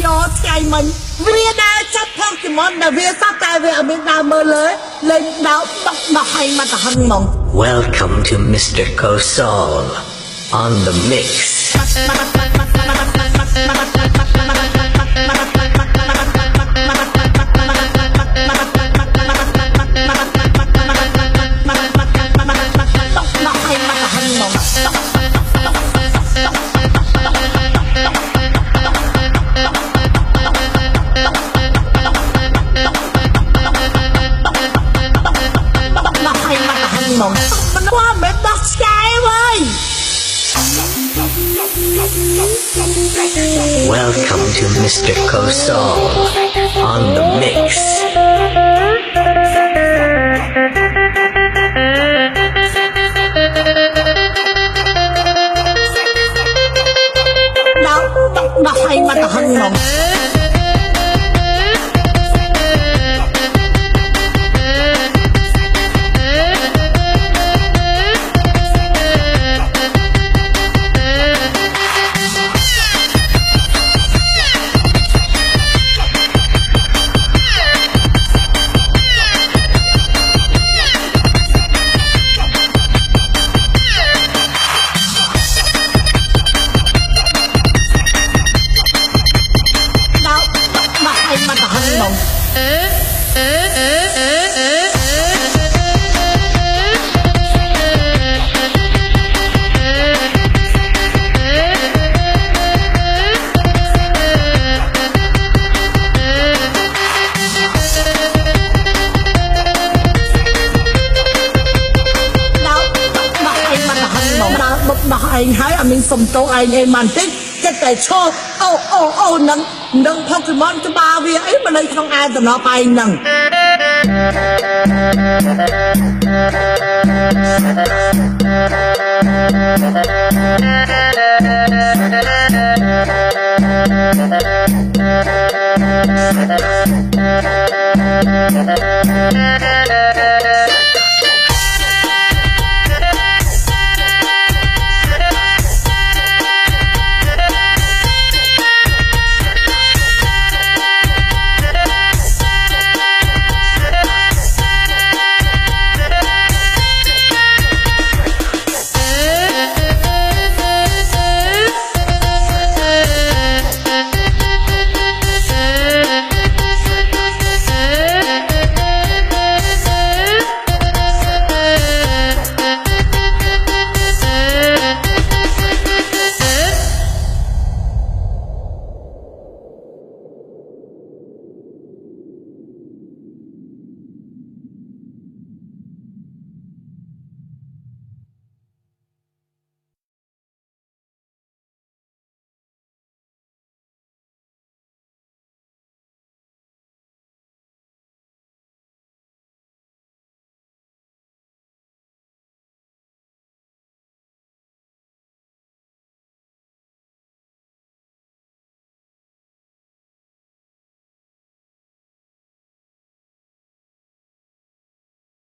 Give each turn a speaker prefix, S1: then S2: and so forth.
S1: đó ngày mình vì đã chấp Pokemon là vì sao tại vì ở bên đào mơ lớn lên đào đọc hay mà ta hăng mộng.
S2: Welcome to Mr. Kosol on the mix.
S1: Mộng nó qua mẹ đọc sky ơi.
S2: Welcome to Mr. Kosol on the mix.
S1: Đọc hay mà ta hăng mộng. Đọc anh hãy mình sống tố anh em màn tích cái tài cho nâng Pokemon cho ba vì ấy mà đây không ai từ nó phải nâng.